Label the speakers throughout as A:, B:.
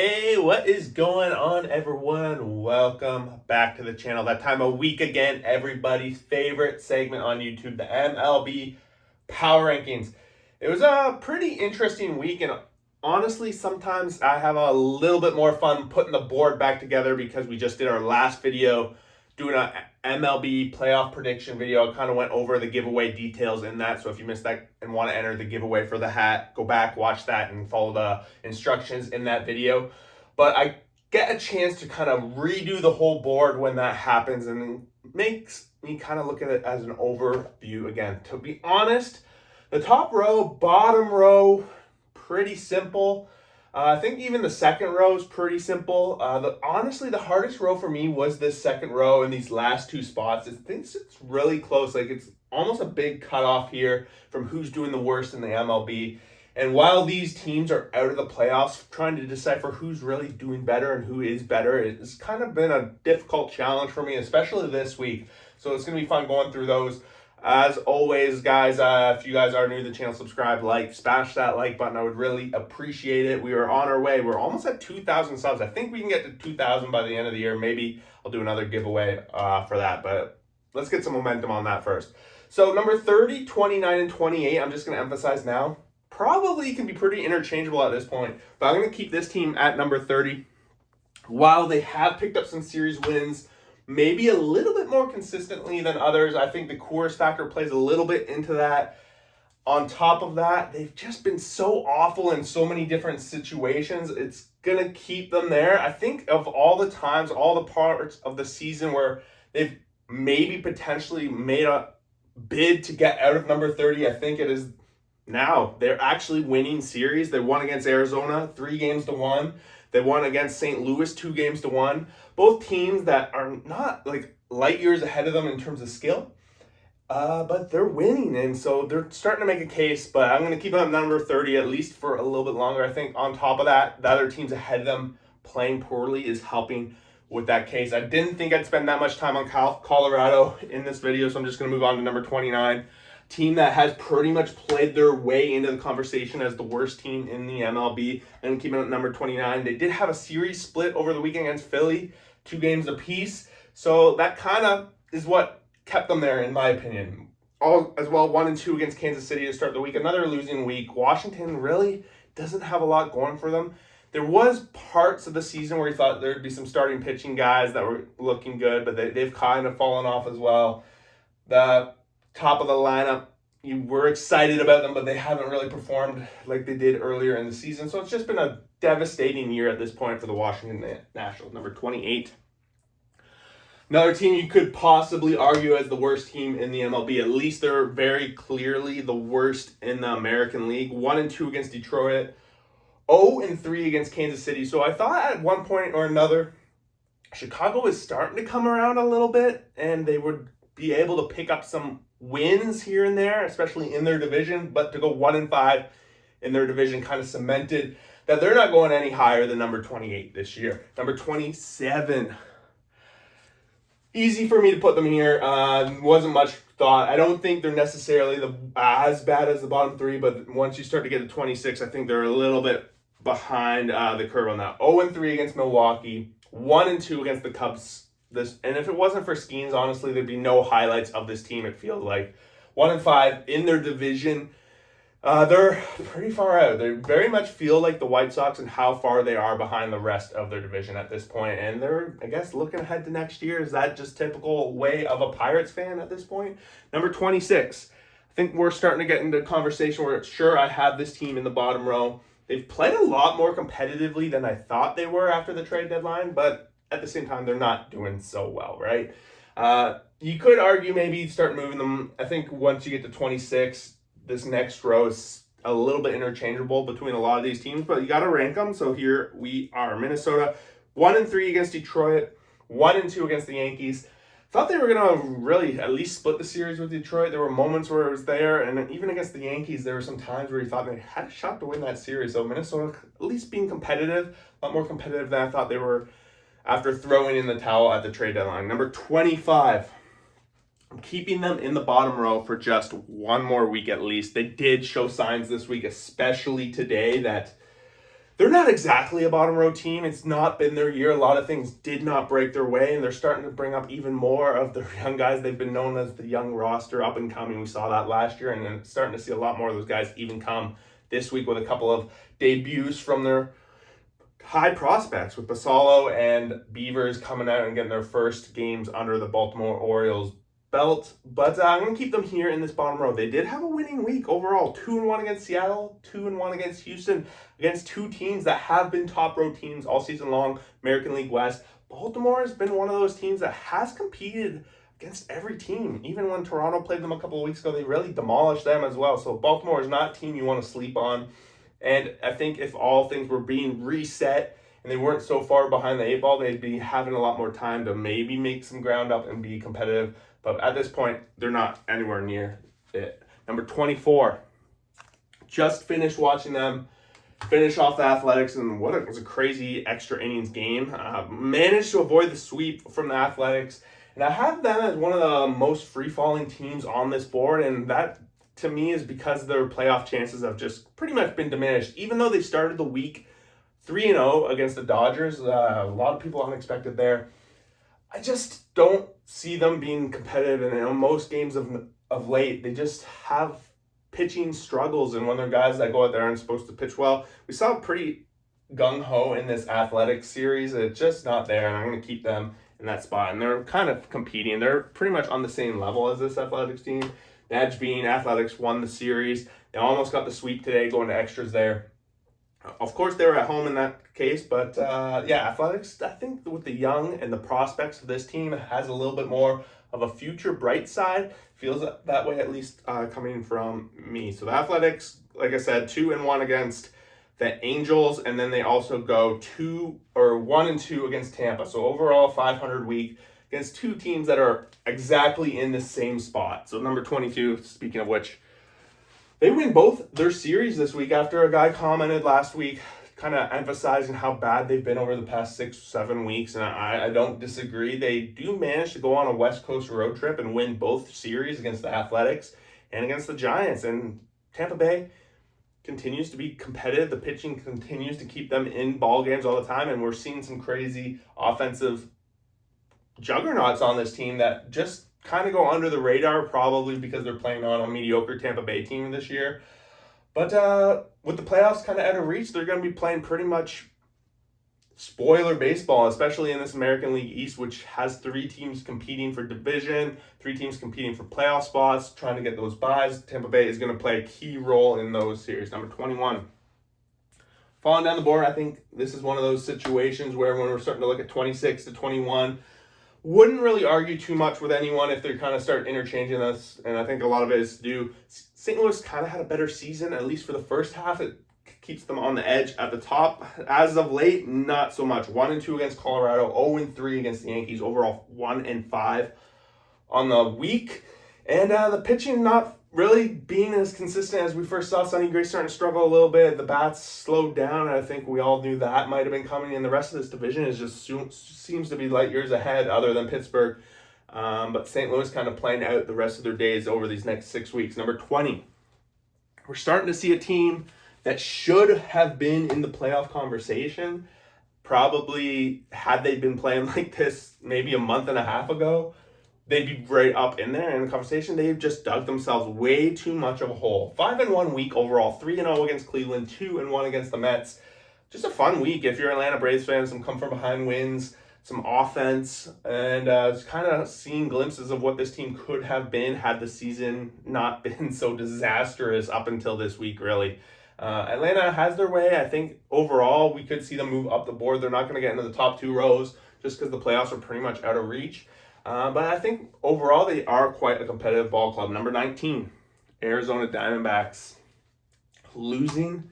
A: Hey, what is going on, everyone? Welcome back to the channel. That time of week again, everybody's favorite segment on YouTube, the MLB Power Rankings. It was a pretty interesting week, and honestly, sometimes I have a little bit more fun putting the board back together because we just did our last video doing a MLB playoff prediction video. I kind of went over the giveaway details in that. So if you missed that and want to enter the giveaway for the hat, go back, watch that, and follow the instructions in that video. But I get a chance to kind of redo the whole board when that happens, and it makes me kind of look at it as an overview again. To be honest, the top row, bottom row, pretty simple. I think even the second row is pretty simple. Honestly, the hardest row for me was this second row in these last two spots. I think it's really close. Like, it's almost a big cutoff here from who's doing the worst in the MLB. And while these teams are out of the playoffs, trying to decipher who's really doing better and who is better, it's kind of been a difficult challenge for me, especially this week. So it's going to be fun going through those. As always, guys, if you guys are new to the channel, subscribe, like, smash that like button. I would really appreciate it. We are on our way. We're almost at 2,000 subs. I think we can get to 2,000 by the end of the year. Maybe I'll do another giveaway for that, but let's get some momentum on that first. So number 30, 29, and 28, I'm just going to emphasize now, probably can be pretty interchangeable at this point, but I'm going to keep this team at number 30. While they have picked up some series wins, maybe a little bit more consistently than others, I think the Coors factor plays a little bit into that. On top of that, they've just been so awful in so many different situations. It's going to keep them there. I think of all the times, all the parts of the season where they've maybe potentially made a bid to get out of number 30, I think it is now. They're actually winning series. They won against Arizona 3-1. They won against St. Louis 2-1. Both teams that are not like light years ahead of them in terms of skill, but they're winning, and so they're starting to make a case. But I'm going to keep them at number 30 at least for a little bit longer. I think on top of that, the other teams ahead of them playing poorly is helping with that case. I didn't think I'd spend that much time on Colorado in this video, so I'm just going to move on to number 29. Team that has pretty much played their way into the conversation as the worst team in the MLB, and keeping it at number 29. They did have a series split over the weekend against Philly, 2 games apiece. So that kind of is what kept them there, in my opinion. All as well, 1-2 against Kansas City to start the week. Another losing week. Washington really doesn't have a lot going for them. There was parts of the season where you thought there'd be some starting pitching guys that were looking good, but they've kind of fallen off as well. The top of the lineup, you were excited about them, but they haven't really performed like they did earlier in the season. So it's just been a devastating year at this point for the Washington Nationals. Number 28. Another team you could possibly argue as the worst team in the MLB. At least they're very clearly the worst in the American League. 1-2 against Detroit. 0-3 against Kansas City. So I thought at one point or another, Chicago is starting to come around a little bit, and they would be able to pick up some wins here and there, especially in their division. But to go 1-5 in their division kind of cemented that they're not going any higher than number 28 this year. Number 27. Easy for me to put them here. Wasn't much thought. I don't think they're necessarily as bad as the bottom 3, but once you start to get to 26, I think they're a little bit behind the curve on that. 0-3 against Milwaukee. 1-2 against the Cubs. And if it wasn't for Skeens, honestly, there'd be no highlights of this team, it feels like. 1-5 in their division. They're pretty far out. They very much feel like the White Sox and how far they are behind the rest of their division at this point. And they're, I guess, looking ahead to next year. Is that just typical way of a Pirates fan at this point? Number 26. I think we're starting to get into a conversation where, sure, I have this team in the bottom row. They've played a lot more competitively than I thought they were after the trade deadline, but at the same time, they're not doing so well, right? You could argue maybe start moving them. I think once you get to 26, this next row is a little bit interchangeable between a lot of these teams, but you got to rank them. So here we are. Minnesota, 1-3 against Detroit, 1-2 against the Yankees. Thought they were going to really at least split the series with Detroit. There were moments where it was there, and even against the Yankees, there were some times where you thought they had a shot to win that series. So Minnesota at least being competitive, a lot more competitive than I thought they were after throwing in the towel at the trade deadline. Number 25. I'm keeping them in the bottom row for just one more week at least. They did show signs this week, especially today, that they're not exactly a bottom row team. It's not been their year. A lot of things did not break their way, and they're starting to bring up even more of the young guys. They've been known as the young roster, up and coming. We saw that last year, and then starting to see a lot more of those guys even come this week with a couple of debuts from their high prospects, with Basalo and Beavers coming out and getting their first games under the Baltimore Orioles belt. But I'm going to keep them here in this bottom row. They did have a winning week overall. 2-1 against Seattle, 2-1 against Houston, against two teams that have been top row teams all season long, American League West. Baltimore has been one of those teams that has competed against every team. Even when Toronto played them a couple of weeks ago, they really demolished them as well. So Baltimore is not a team you want to sleep on. And I think if all things were being reset and they weren't so far behind the 8 ball, they'd be having a lot more time to maybe make some ground up and be competitive. But at this point, they're not anywhere near it. Number 24. Just finished watching them finish off the Athletics, and it was a crazy extra innings game. Managed to avoid the sweep from the Athletics. And I have them as one of the most free-falling teams on this board, and that, to me, is because their playoff chances have just pretty much been diminished. Even though they started the week 3-0 against the Dodgers, a lot of people unexpected there. I just don't see them being competitive, and most games of late, they just have pitching struggles, and when they're guys that go out there and supposed to pitch well, we saw pretty gung-ho in this Athletics series. It's just not there, and I'm going to keep them in that spot, and they're kind of competing. They're pretty much on the same level as this Athletics team. The edge being Athletics won the series. They almost got the sweep today, going to extras there. Of course, they were at home in that case, but Athletics, I think with the young and the prospects of this team, has a little bit more of a future bright side. Feels that way, at least coming from me. So the Athletics, like I said, 2-1 against the Angels, and then they also go 1-2 against Tampa. So overall, 500 week against two teams that are exactly in the same spot. So number 22, speaking of which, they win both their series this week after a guy commented last week kind of emphasizing how bad they've been over the past 6-7 weeks, and I don't disagree. They do manage to go on a West Coast road trip and win both series against the Athletics and against the Giants, and Tampa Bay continues to be competitive. The pitching continues to keep them in ball games all the time, and we're seeing some crazy offensive juggernauts on this team that just kind of go under the radar, probably because they're playing on a mediocre Tampa Bay team this year. But with the playoffs kind of out of reach, they're going to be playing pretty much spoiler baseball, especially in this American League East, which has 3 teams competing for division, 3 teams competing for playoff spots, trying to get those buys. Tampa Bay is going to play a key role in those series. Number 21. Falling down the board, I think this is one of those situations where when we're starting to look at 26 to 21, wouldn't really argue too much with anyone if they kind of start interchanging us, and I think a lot of it is due. St. Louis kind of had a better season, at least for the first half. It keeps them on the edge at the top. As of late, not so much. 1-2 against Colorado, 0-3 against the Yankees. Overall, 1-5 on the week. And the pitching not really being as consistent as we first saw. Sonny Gray starting to struggle a little bit. The bats slowed down, and I think we all knew that might have been coming. And the rest of this division is just seems to be light years ahead, other than Pittsburgh. But St. Louis kind of playing out the rest of their days over these next 6 weeks. Number 20. We're starting to see a team that should have been in the playoff conversation. Probably had they been playing like this maybe a month and a half ago, they'd be right up in there in the conversation. They've just dug themselves way too much of a hole. 5-1 week overall, 3-0 against Cleveland, 2-1 against the Mets. Just a fun week if you're Atlanta Braves fans. Some come from behind wins, some offense, and kind of seeing glimpses of what this team could have been had the season not been so disastrous up until this week, really. Atlanta has their way. I think overall we could see them move up the board. They're not going to get into the top 2 rows just because the playoffs are pretty much out of reach. But I think overall they are quite a competitive ball club. Number 19, Arizona Diamondbacks. Losing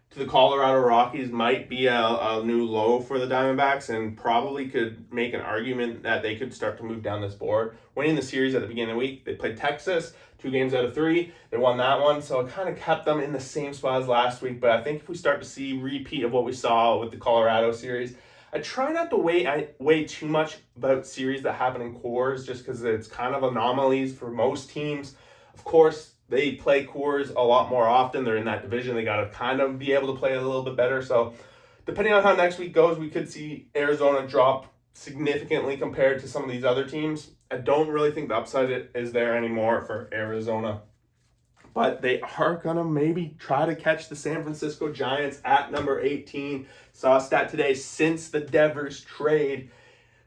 A: to the Colorado Rockies might be a new low for the Diamondbacks, and probably could make an argument that they could start to move down this board. Winning the series at the beginning of the week, they played Texas 2 games out of 3. They won that one, so it kind of kept them in the same spot as last week. But I think if we start to see repeat of what we saw with the Colorado series, I try not to weigh too much about series that happen in cores, just because it's kind of anomalies for most teams. Of course, they play cores a lot more often. They're in that division. They got to kind of be able to play a little bit better. So depending on how next week goes, we could see Arizona drop significantly compared to some of these other teams. I don't really think the upside is there anymore for Arizona. But they are going to maybe try to catch the San Francisco Giants at number 18. Saw a stat today, since the Devers trade,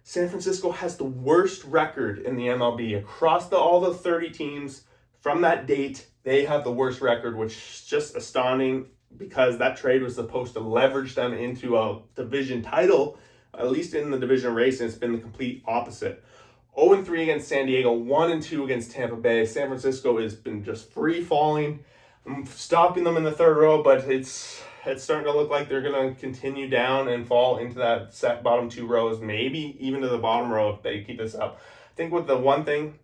A: San Francisco has the worst record in the MLB. Across all the 30 teams from that date, they have the worst record, which is just astounding because that trade was supposed to leverage them into a division title, at least in the division race, and it's been the complete opposite. 0-3 against San Diego, 1-2 against Tampa Bay. San Francisco has been just free falling. I'm stopping them in the third row, but it's starting to look like they're going to continue down and fall into that set bottom two rows, maybe even to the bottom row if they keep this up. I think with the one thing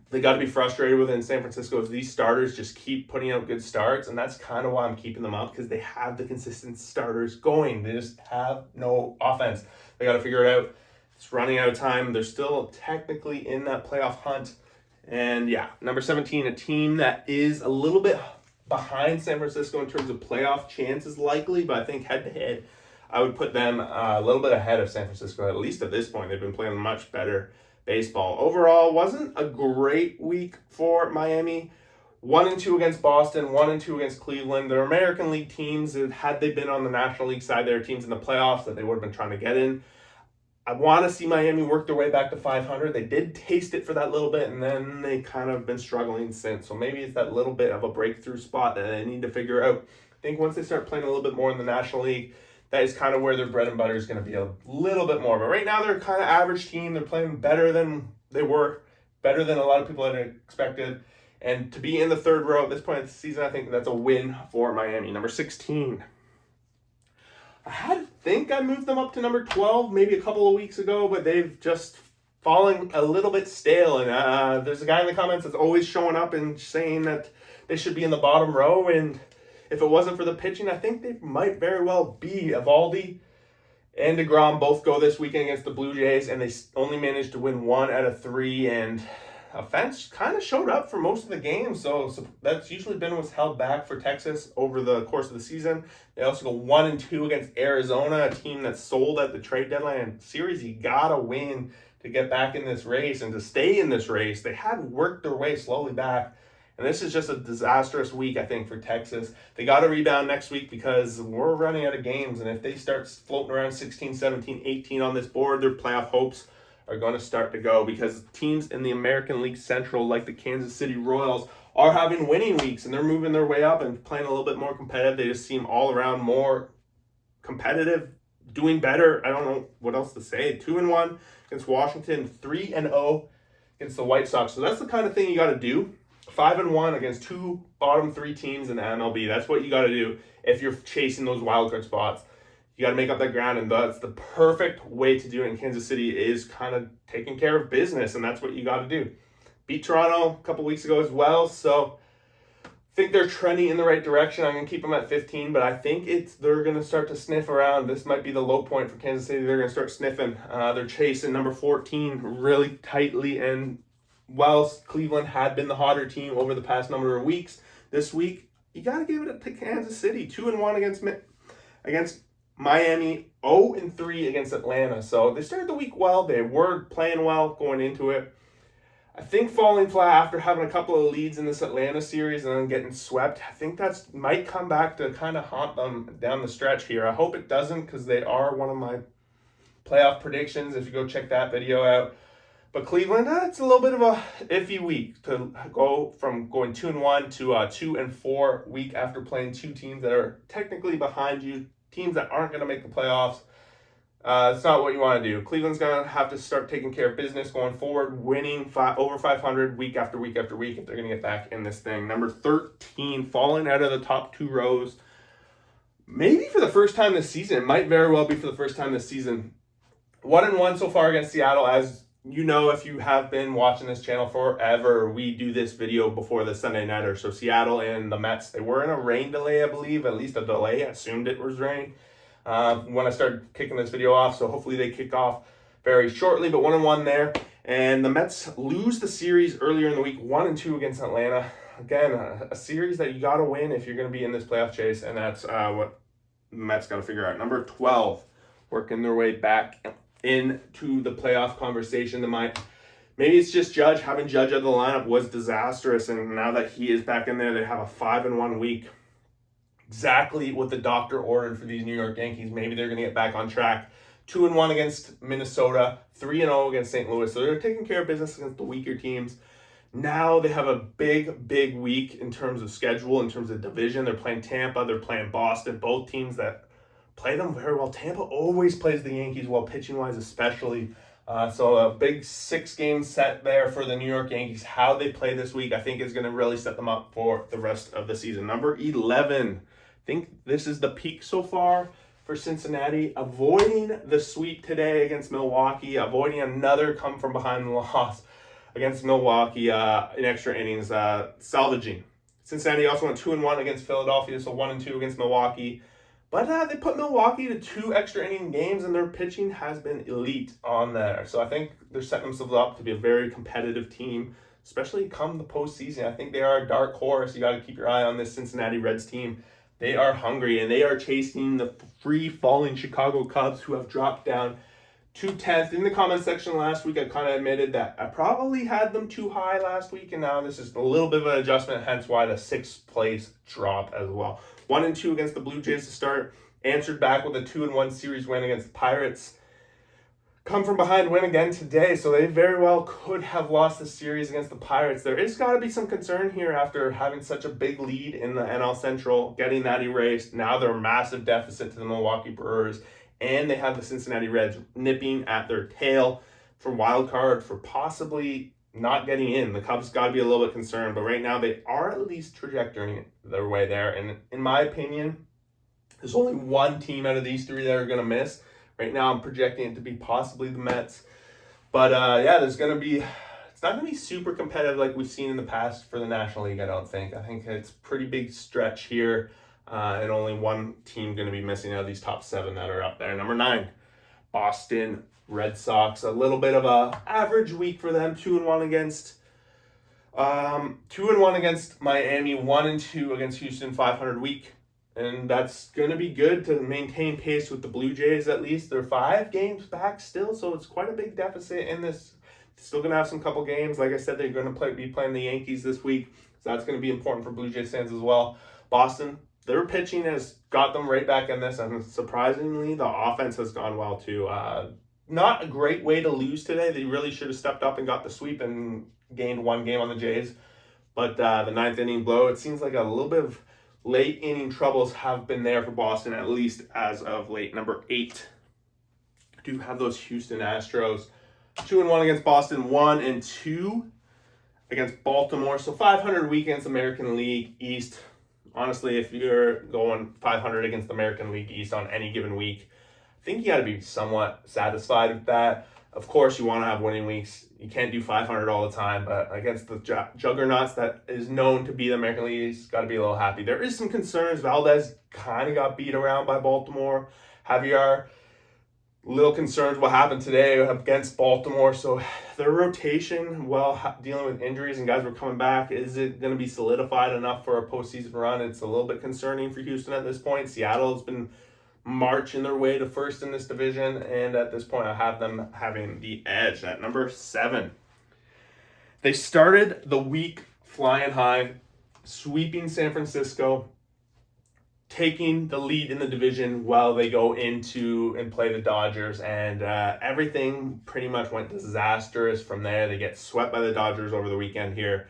A: they got to be frustrated with in San Francisco is these starters just keep putting out good starts, and that's kind of why I'm keeping them up, because they have the consistent starters going. They just have no offense. They got to figure it out. It's running out of time. They're still technically in that playoff hunt. And yeah, number 17, a team that is a little bit behind San Francisco in terms of playoff chances likely, but I think head-to-head, I would put them a little bit ahead of San Francisco, at least at this point. They've been playing much better baseball. Overall, wasn't a great week for Miami. 1-2 against Boston, 1-2 against Cleveland. Their American League teams, had they been on the National League side, there are teams in the playoffs that they would have been trying to get in. I want to see Miami work their way back to 500. They did taste it for that little bit, and then they kind of been struggling since. So maybe it's that little bit of a breakthrough spot that they need to figure out. I think once they start playing a little bit more in the National League, that is kind of where their bread and butter is going to be a little bit more. But right now, they're kind of average team. They're playing better than they were, better than a lot of people had expected. And to be in the third row at this point of the season, I think that's a win for Miami. Number 16. I think I moved them up to number 12 maybe a couple of weeks ago, but they've just fallen a little bit stale. And there's a guy in the comments that's always showing up and saying that they should be in the bottom row. And if it wasn't for the pitching, I think they might very well be. Evaldi and DeGrom both go this weekend against the Blue Jays, and they only managed to win 1 out of 3. And offense kind of showed up for most of the game, so that's usually been what's held back for Texas over the course of the season. They also go 1-2 against Arizona, a team that's sold at the trade deadline. Series you gotta win to get back in this race and to stay in this race. They had worked their way slowly back, and this is just a disastrous week, I think, for Texas. They got to rebound next week because we're running out of games, and if they start floating around 16, 17, 18 on this board, their playoff hopes are going to start to go, because teams in the American League Central, like the Kansas City Royals, are having winning weeks, and they're moving their way up and playing a little bit more competitive. They just seem all around more competitive, doing better. I don't know what else to say. 2-1 against Washington, 3-0 against the White Sox. So that's the kind of thing you got to do. 5-1 against 2 bottom 3 teams in the MLB. That's what you got to do if you're chasing those wildcard spots. You got to make up that ground, and that's the perfect way to do it in Kansas City, is kind of taking care of business, and that's what you got to do. Beat Toronto a couple weeks ago as well, so I think they're trending in the right direction. I'm going to keep them at 15, but I think they're going to start to sniff around. This might be the low point for Kansas City. They're going to start sniffing. They're chasing number 14 really tightly, and whilst Cleveland had been the hotter team over the past number of weeks, this week, you got to give it to Kansas City. 2-1 against Miami, 0-3 against Atlanta. So they started the week well. They were playing well going into it. I think falling flat after having a couple of leads in this Atlanta series and then getting swept, I think that might come back to kind of haunt them down the stretch here. I hope it doesn't, because they are one of my playoff predictions if you go check that video out. But Cleveland, it's a little bit of a iffy week to go from going 2-1 to a 2-4 week after playing 2 teams that are technically behind you, teams that aren't going to make the playoffs. It's not what you want to do. Cleveland's going to have to start taking care of business going forward, winning over 500 week after week after week if they're going to get back in this thing. Number 13, falling out of the top 2 rows. Maybe for the first time this season. It might very well be for the first time this season. 1-1 so far against Seattle. As you know, if you have been watching this channel forever, we do this video before the Sunday Nighter. So Seattle and the Mets, they were in a rain delay, I believe, at least a delay. I assumed it was rain when I started kicking this video off. So hopefully they kick off very shortly, but 1-1 there. And the Mets lose the series earlier in the week, 1-2 against Atlanta. Again, a series that you got to win if you're going to be in this playoff chase, and that's what the Mets got to figure out. Number 12, working their way back into the playoff conversation. Maybe it's just Judge. Having Judge out of the lineup was disastrous, and now that he is back in there, they have a 5-1 week. Exactly what the doctor ordered for these New York Yankees. Maybe they're going to get back on track. 2-1 against Minnesota, 3-0 against St. Louis. So they're taking care of business against the weaker teams. Now they have a big week in terms of schedule, in terms of division. They're playing Tampa, they're playing Boston, both teams that play them very well. Tampa always plays the Yankees well, pitching-wise especially. So a big 6-game set there for the New York Yankees. How they play this week, I think, is going to really set them up for the rest of the season. Number 11, I think this is the peak so far for Cincinnati, avoiding the sweep today against Milwaukee, avoiding another come-from-behind loss against Milwaukee in extra innings, salvaging. Cincinnati also went 2-1 against Philadelphia, so 1-2 against Milwaukee. But they put Milwaukee to 2 extra inning games, and their pitching has been elite on there. So I think they're setting themselves up to be a very competitive team, especially come the postseason. I think they are a dark horse. You got to keep your eye on this Cincinnati Reds team. They are hungry, and they are chasing the free-falling Chicago Cubs, who have dropped down to 10th. In the comment section last week, I kind of admitted that I probably had them too high last week, and now this is a little bit of an adjustment, hence why the 6th place drop as well. 1-2 against the Blue Jays to start. Answered back with a 2-1 series win against the Pirates. Come from behind win again today, so they very well could have lost the series against the Pirates. There is got to be some concern here after having such a big lead in the NL Central, getting that erased. Now they're a massive deficit to the Milwaukee Brewers, and they have the Cincinnati Reds nipping at their tail for wild card, for possibly not getting in. The Cubs got to be a little bit concerned, but right now they are at least trajectorying their way there. And in my opinion, there's only one team out of these 3 that are going to miss. Right now, I'm projecting it to be possibly the Mets. But yeah, it's not going to be super competitive like we've seen in the past for the National League, I don't think. I think it's a pretty big stretch here, and only one team going to be missing out of these top 7 that are up there. Number 9, Boston Red Sox. A little bit of a average week for them. 2-1 against Miami. 1-2 against Houston. 500 week. And that's going to be good to maintain pace with the Blue Jays at least. They're 5 games back still, so it's quite a big deficit in this. Still going to have some couple games. Like I said, they're going to be playing the Yankees this week, so that's going to be important for Blue Jays fans as well. Boston, their pitching has got them right back in this, and surprisingly, the offense has gone well too. Not a great way to lose today. They really should have stepped up and got the sweep and gained 1 game on the Jays. But the 9th inning blow, it seems like a little bit of late inning troubles have been there for Boston, at least as of late. Number 8, I do have those Houston Astros. 2-1 against Boston, 1-2 against Baltimore. So 500 week against American League East. Honestly, if you're going 500 against the American League East on any given week, I think you got to be somewhat satisfied with that. Of course, you want to have winning weeks. You can't do 500 all the time, but against the juggernauts that is known to be the American League East, got to be a little happy. There is some concerns. Valdez kind of got beat around by Baltimore. Javier, little concerns what happened today against Baltimore. So their rotation, while dealing with injuries and guys were coming back, is it going to be solidified enough for a postseason run? It's a little bit concerning for Houston at this point. Seattle has been marching their way to first in this division, and at this point I have them having the edge at number 7. They started the week flying high, sweeping San Francisco, taking the lead in the division while they go into and play the Dodgers, and everything pretty much went disastrous from there. They get swept by the Dodgers over the weekend here.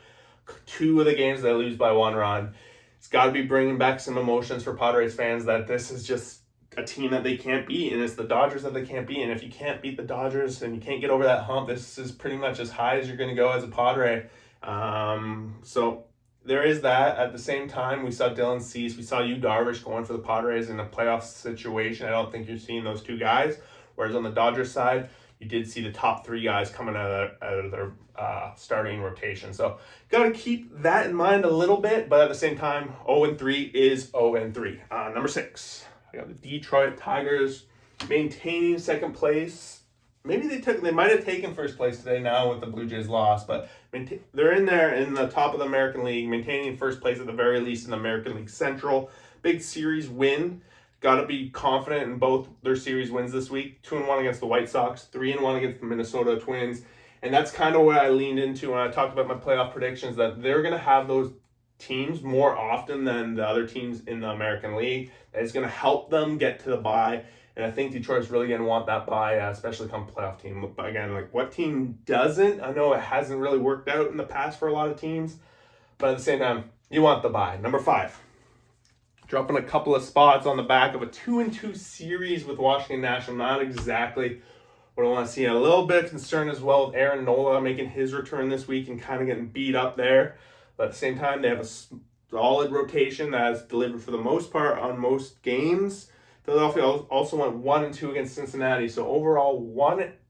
A: 2 of the games they lose by 1 run. It's got to be bringing back some emotions for Padres fans that this is just a team that they can't beat, and it's the Dodgers that they can't beat. And if you can't beat the Dodgers and you can't get over that hump, this is pretty much as high as you're going to go as a Padre. So there is that. At the same time, we saw Dylan Cease, we saw Yu Darvish going for the Padres in a playoff situation. I don't think you're seeing those 2 guys. Whereas on the Dodgers side, you did see the top 3 guys coming out of their starting rotation. So got to keep that in mind a little bit, but at the same time, 0-3 is 0-3. Number 6. I got the Detroit Tigers maintaining second place. Maybe they might have taken first place today now with the Blue Jays loss, but they're in there in the top of the American League, maintaining first place at the very least in the American League Central. Big series win got to be confident in both their series wins this week. 2-1 against the White Sox, 3-1 against the Minnesota Twins. And that's kind of what I leaned into when I talked about my playoff predictions, that they're going to have those teams more often than the other teams in the American League. It's going to help them get to the bye. And I think Detroit's really going to want that bye, especially come playoff team. But again, like, what team doesn't? I know it hasn't really worked out in the past for a lot of teams. But at the same time, you want the bye. Number 5. Dropping a couple of spots on the back of a 2-2 series with Washington National. Not exactly what I want to see. A little bit of concern as well with Aaron Nola making his return this week and kind of getting beat up there. But at the same time, they have a solid rotation that has delivered for the most part on most games. Philadelphia also went 1-2 against Cincinnati. So overall,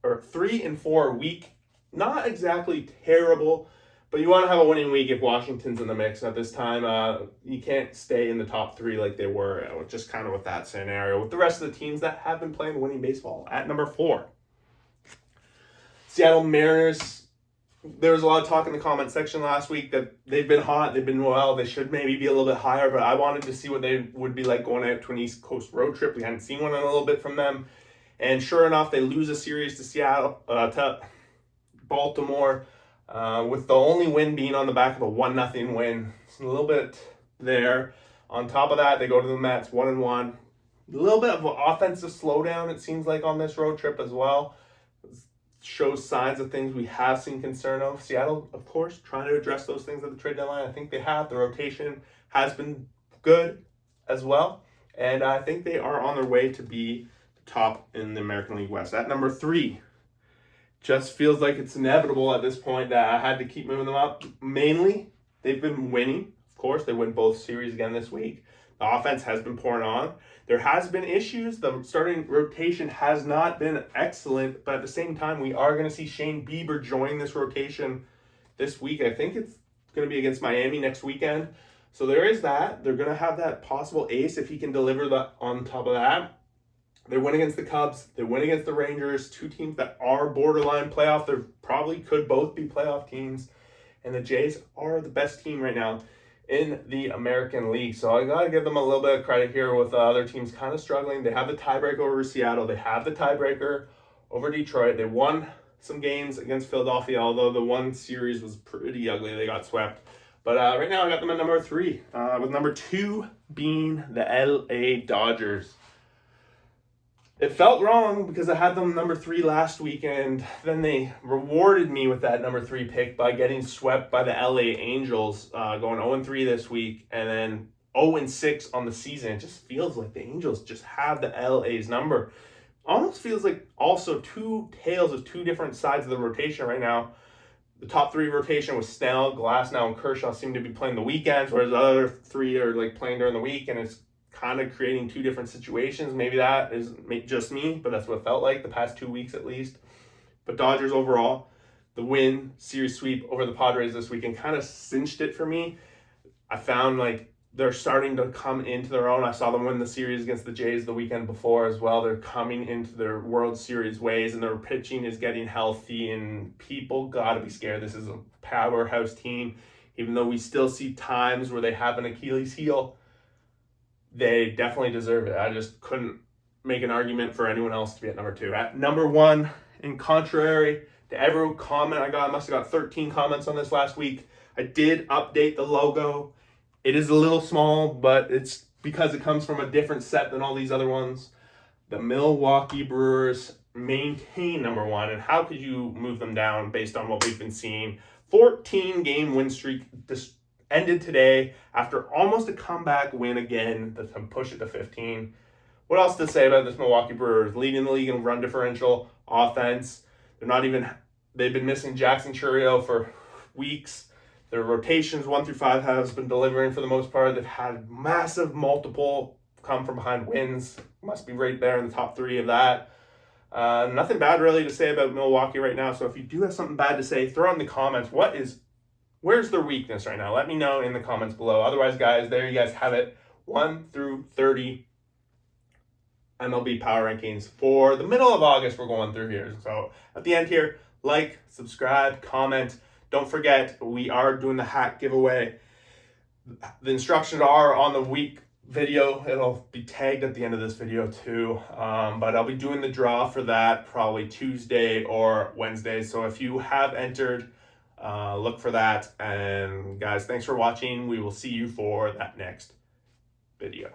A: 3-4 week. Not exactly terrible, but you want to have a winning week if Washington's in the mix at this time. You can't stay in the top 3 like they were, just kind of with that scenario. With the rest of the teams that have been playing winning baseball. At number 4, Seattle Mariners. There was a lot of talk in the comment section last week that they've been hot, they've been well, they should maybe be a little bit higher, but I wanted to see what they would be like going out to an East Coast road trip. We hadn't seen one in a little bit from them. And sure enough, they lose a series to Baltimore, with the only win being on the back of a 1-0 win. It's a little bit there. On top of that, they go to the Mets 1-1. A little bit of an offensive slowdown, it seems like, on this road trip as well. Shows signs of things we have seen concern of. Seattle, of course, trying to address those things at the trade deadline. I think they have. The rotation has been good as well. And I think they are on their way to be the top in the American League West. At number 3, just feels like it's inevitable at this point that I had to keep moving them up. Mainly, they've been winning. Of course, they win both series again this week. The offense has been pouring on. There has been issues. The starting rotation has not been excellent, but at the same time, we are going to see Shane Bieber join this rotation this week. I think it's going to be against Miami next weekend. So there is that. They're going to have that possible ace if he can deliver that on top of that. They win against the Cubs. They win against the Rangers, 2 teams that are borderline playoff. They probably could both be playoff teams. And the Jays are the best team right now in the American League. So I got to give them a little bit of credit here with the other teams kind of struggling. They have the tiebreaker over Seattle. They have the tiebreaker over Detroit. They won some games against Philadelphia, although the one series was pretty ugly. They got swept. But right now I got them at number 3, with number 2 being the LA Dodgers. It felt wrong because I had them number 3 last week, and then they rewarded me with that number 3 pick by getting swept by the LA Angels, going 0-3 this week, and then 0-6 on the season. It just feels like the Angels just have the LA's number. Almost feels like also 2 tales of 2 different sides of the rotation right now. The top 3 rotation with Snell, Glasnow, and Kershaw seem to be playing the weekends, whereas the other 3 are like playing during the week, and it's kind of creating 2 different situations. Maybe that is just me, but that's what it felt like the past 2 weeks at least. But Dodgers overall, the win, series sweep over the Padres this weekend kind of cinched it for me. I found like they're starting to come into their own. I saw them win the series against the Jays the weekend before as well. They're coming into their World Series ways, and their pitching is getting healthy, and people got to be scared. This is a powerhouse team. Even though we still see times where they have an Achilles heel, they definitely deserve it. I just couldn't make an argument for anyone else to be at number 2. At number 1, in contrary to every comment I got, I must have got 13 comments on this last week, I did update the logo. It is a little small, but it's because it comes from a different set than all these other ones. The Milwaukee Brewers maintain number 1, and how could you move them down based on what we've been seeing? 14-game win streak ended today after almost a comeback win again to push it to 15. What else to say about this Milwaukee Brewers? Leading the league in run differential, offense. They've been missing Jackson Chourio for weeks. Their rotations 1 through 5 has been delivering for the most part. They've had massive multiple come from behind wins. Must be right there in the top 3 of that. Nothing bad really to say about Milwaukee right now. So if you do have something bad to say, throw it in the comments. Where's their weakness right now? Let me know in the comments below. Otherwise, guys, there you guys have it. 1 through 30 MLB Power Rankings for the middle of August we're going through here. So at the end here, like, subscribe, comment. Don't forget, we are doing the hat giveaway. The instructions are on the video. It'll be tagged at the end of this video too. But I'll be doing the draw for that probably Tuesday or Wednesday. So if you have entered, look for that. And guys, thanks for watching. We will see you for that next video.